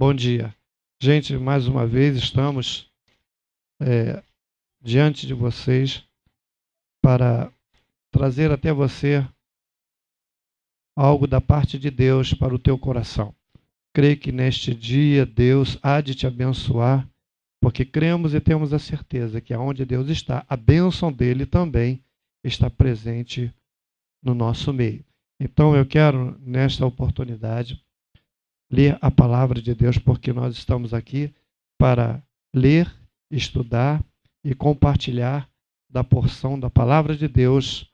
Bom dia. Gente, mais uma vez estamos diante de vocês para trazer até você algo da parte de Deus para o teu coração. Creio que neste dia Deus há de te abençoar, porque cremos e temos a certeza que aonde Deus está, a bênção dele também está presente no nosso meio. Então eu quero, nesta oportunidade, ler a palavra de Deus, porque nós estamos aqui para ler, estudar e compartilhar da porção da palavra de Deus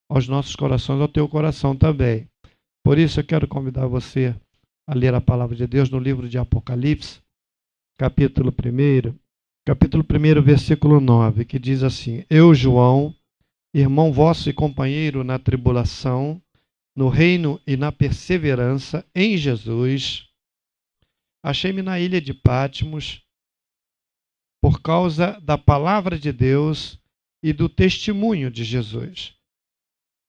aos nossos corações, ao teu coração também. Por isso eu quero convidar você a ler a palavra de Deus no livro de Apocalipse, capítulo 1, versículo 9, que diz assim: Eu, João, irmão vosso e companheiro na tribulação, no reino e na perseverança em Jesus, achei-me na ilha de Patmos por causa da palavra de Deus e do testemunho de Jesus.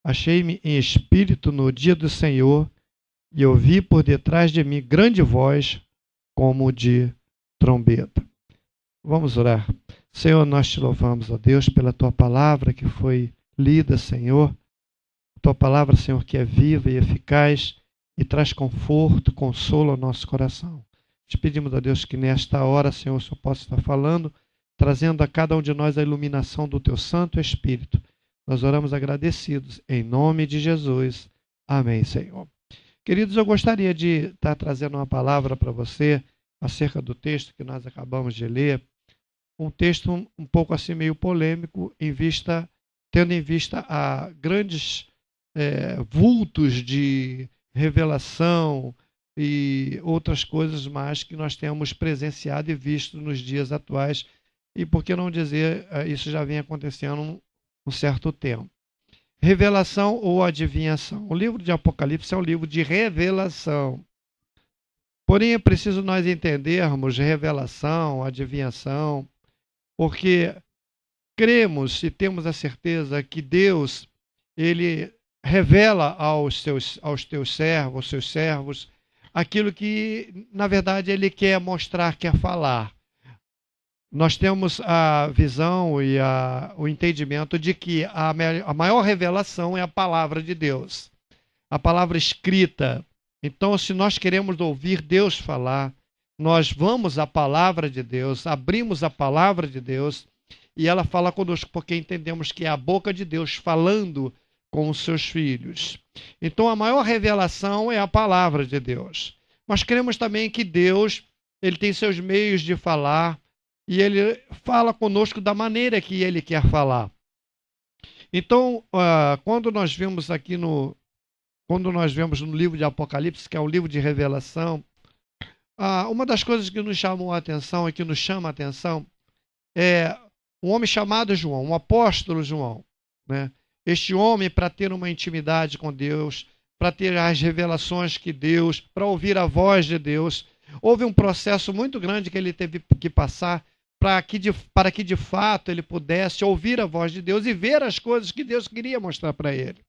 Achei-me em espírito no dia do Senhor e ouvi por detrás de mim grande voz como de trombeta. Vamos orar. Senhor, nós te louvamos, ó Deus, pela tua palavra que foi lida, Senhor. Tua palavra, Senhor, que é viva e eficaz e traz conforto, consolo ao nosso coração. Te pedimos, ó Deus, que nesta hora, Senhor, o Senhor possa estar falando, trazendo a cada um de nós a iluminação do teu Santo Espírito. Nós oramos agradecidos, em nome de Jesus. Amém, Senhor. Queridos, eu gostaria de estar trazendo uma palavra para você acerca do texto que nós acabamos de ler. Um texto um pouco assim meio polêmico, tendo em vista a grandes vultos de revelação e outras coisas mais que nós temos presenciado e visto nos dias atuais. E por que não dizer, isso já vem acontecendo um certo tempo. Revelação ou adivinhação. O livro de Apocalipse é um livro de revelação. Porém, é preciso nós entendermos revelação, adivinhação, porque cremos e temos a certeza que Deus, ele revela aos teus servos, aos seus servos, aquilo que, na verdade, ele quer mostrar, quer falar. Nós temos a visão e o entendimento de que a maior revelação é a palavra de Deus, a palavra escrita. Então, se nós queremos ouvir Deus falar, nós vamos à palavra de Deus, abrimos a palavra de Deus e ela fala conosco, porque entendemos que é a boca de Deus falando com os seus filhos. Então, a maior revelação é a palavra de Deus. Mas cremos também que Deus, ele tem seus meios de falar, e ele fala conosco da maneira que ele quer falar. Então, quando nós vemos no livro de Apocalipse, que é um livro de revelação, uma das coisas que nos chamou a atenção e que nos chama a atenção é um homem chamado João, um apóstolo João, né? Este homem, para ter uma intimidade com Deus, para ter as revelações que Deus, para ouvir a voz de Deus, houve um processo muito grande que ele teve que passar para que de fato ele pudesse ouvir a voz de Deus e ver as coisas que Deus queria mostrar para ele.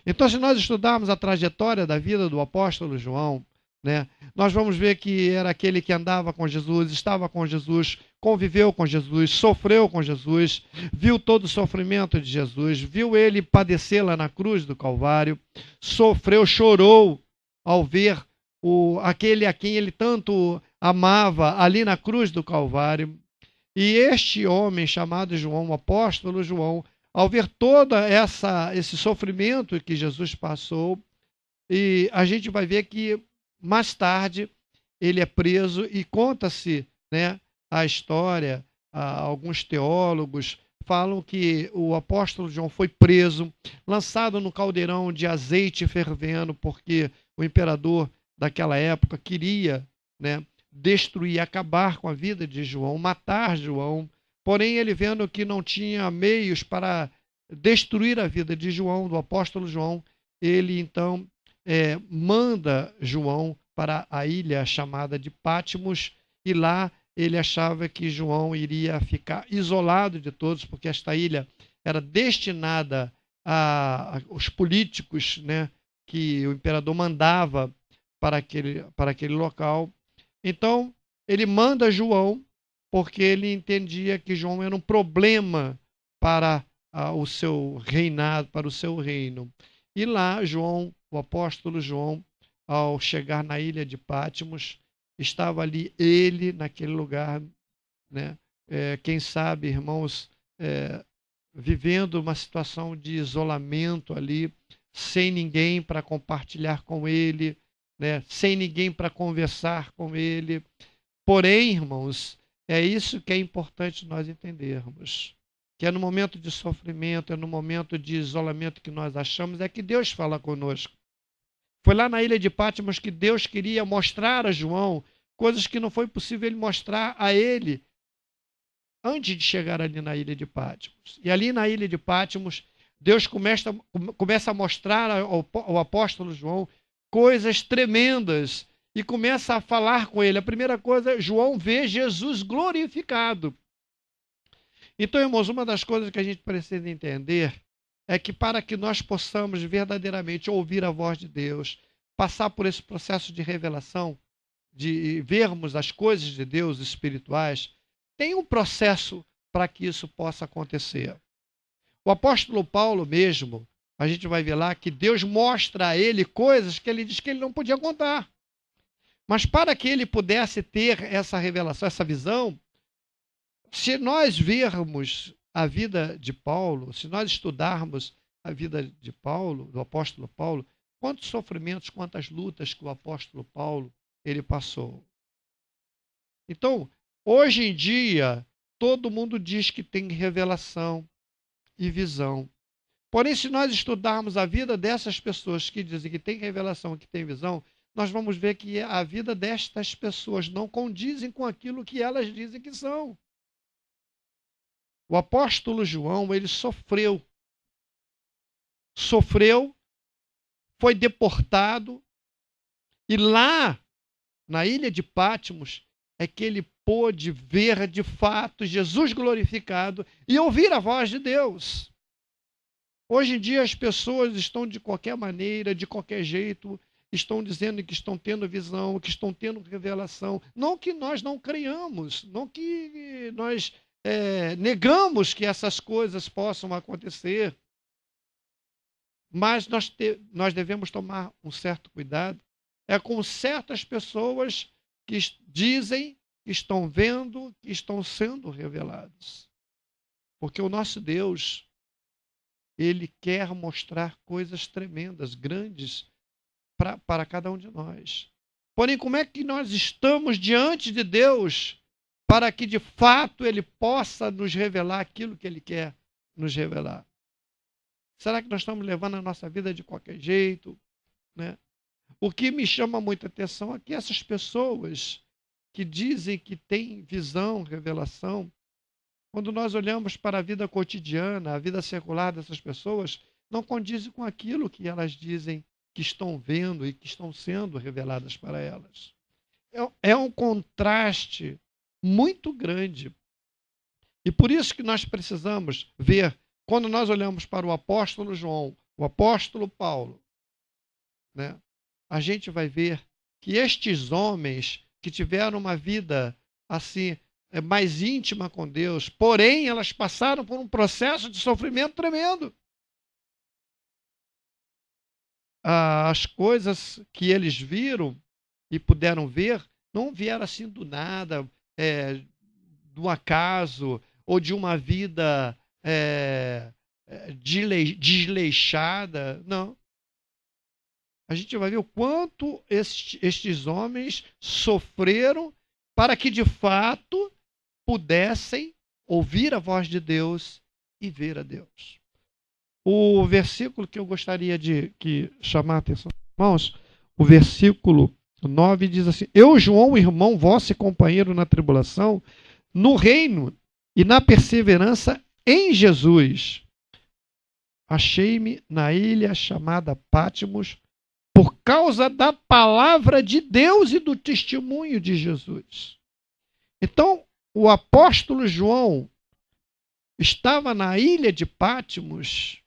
Então, se nós estudarmos a trajetória da vida do apóstolo João, né, nós vamos ver que era aquele que andava com Jesus, estava com Jesus, conviveu com Jesus, sofreu com Jesus, viu todo o sofrimento de Jesus, viu ele padecer lá na cruz do Calvário, sofreu, chorou ao ver aquele a quem ele tanto amava ali na cruz do Calvário. E este homem chamado João, o apóstolo João, ao ver todo esse sofrimento que Jesus passou, e a gente vai ver que mais tarde ele é preso e conta-se, né, a história, alguns teólogos falam que o apóstolo João foi preso, lançado no caldeirão de azeite fervendo, porque o imperador daquela época queria, né, destruir, acabar com a vida de João, matar João. Porém, ele vendo que não tinha meios para destruir a vida de João, do apóstolo João, ele então manda João para a ilha chamada de Patmos, e lá ele achava que João iria ficar isolado de todos, porque esta ilha era destinada aos políticos, né, que o imperador mandava para aquele local. Então, ele manda João, porque ele entendia que João era um problema para o seu reinado, para o seu reino. E lá, João, o apóstolo João, ao chegar na ilha de Patmos, estava ali ele, naquele lugar, né? Quem sabe, irmãos, vivendo uma situação de isolamento ali, sem ninguém para compartilhar com ele, né? Sem ninguém para conversar com ele. Porém, irmãos, é isso que é importante nós entendermos. Que é no momento de sofrimento, é no momento de isolamento que nós achamos, é que Deus fala conosco. Foi lá na ilha de Patmos que Deus queria mostrar a João coisas que não foi possível ele mostrar a ele antes de chegar ali na ilha de Patmos. E ali na ilha de Patmos, Deus começa a mostrar ao apóstolo João coisas tremendas e começa a falar com ele. A primeira coisa, João vê Jesus glorificado. Então, irmãos, uma das coisas que a gente precisa entender é que para que nós possamos verdadeiramente ouvir a voz de Deus, passar por esse processo de revelação, de vermos as coisas de Deus espirituais, tem um processo para que isso possa acontecer. O apóstolo Paulo mesmo, a gente vai ver lá que Deus mostra a ele coisas que ele diz que ele não podia contar. Mas para que ele pudesse ter essa revelação, essa visão, se nós vermos a vida de Paulo, se nós estudarmos a vida de Paulo, do apóstolo Paulo, quantos sofrimentos, quantas lutas que o apóstolo Paulo ele passou. Então, hoje em dia, todo mundo diz que tem revelação e visão. Porém, se nós estudarmos a vida dessas pessoas que dizem que tem revelação e que tem visão, nós vamos ver que a vida destas pessoas não condizem com aquilo que elas dizem que são. O apóstolo João, ele sofreu, foi deportado, e lá, na ilha de Patmos, é que ele pôde ver de fato Jesus glorificado e ouvir a voz de Deus. Hoje em dia as pessoas estão de qualquer maneira, de qualquer jeito, estão dizendo que estão tendo visão, que estão tendo revelação. Não que nós não creiamos, não que nós negamos que essas coisas possam acontecer. Mas nós devemos tomar um certo cuidado. É com certas pessoas que dizem que estão vendo, que estão sendo revelados. Porque o nosso Deus, ele quer mostrar coisas tremendas, grandes, para cada um de nós. Porém, como é que nós estamos diante de Deus para que, de fato, ele possa nos revelar aquilo que ele quer nos revelar? Será que nós estamos levando a nossa vida de qualquer jeito, né? O que me chama muita atenção é que essas pessoas que dizem que têm visão, revelação, quando nós olhamos para a vida cotidiana, a vida secular dessas pessoas, não condizem com aquilo que elas dizem que estão vendo e que estão sendo reveladas para elas. É um contraste muito grande. E por isso que nós precisamos ver, quando nós olhamos para o apóstolo João, o apóstolo Paulo, né, a gente vai ver que estes homens que tiveram uma vida assim mais íntima com Deus, porém elas passaram por um processo de sofrimento tremendo. As coisas que eles viram e puderam ver não vieram assim do nada, do acaso ou de uma vida desleixada, não. A gente vai ver o quanto estes homens sofreram para que, de fato, pudessem ouvir a voz de Deus e ver a Deus. O versículo que eu gostaria de chamar a atenção, irmãos, o versículo 9 diz assim: Eu, João, irmão vosso e companheiro na tribulação, no reino e na perseverança em Jesus, achei-me na ilha chamada Patmos, por causa da palavra de Deus e do testemunho de Jesus. Então, o apóstolo João estava na ilha de Patmos,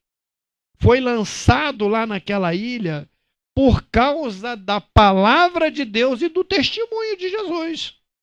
foi lançado lá naquela ilha, por causa da palavra de Deus e do testemunho de Jesus.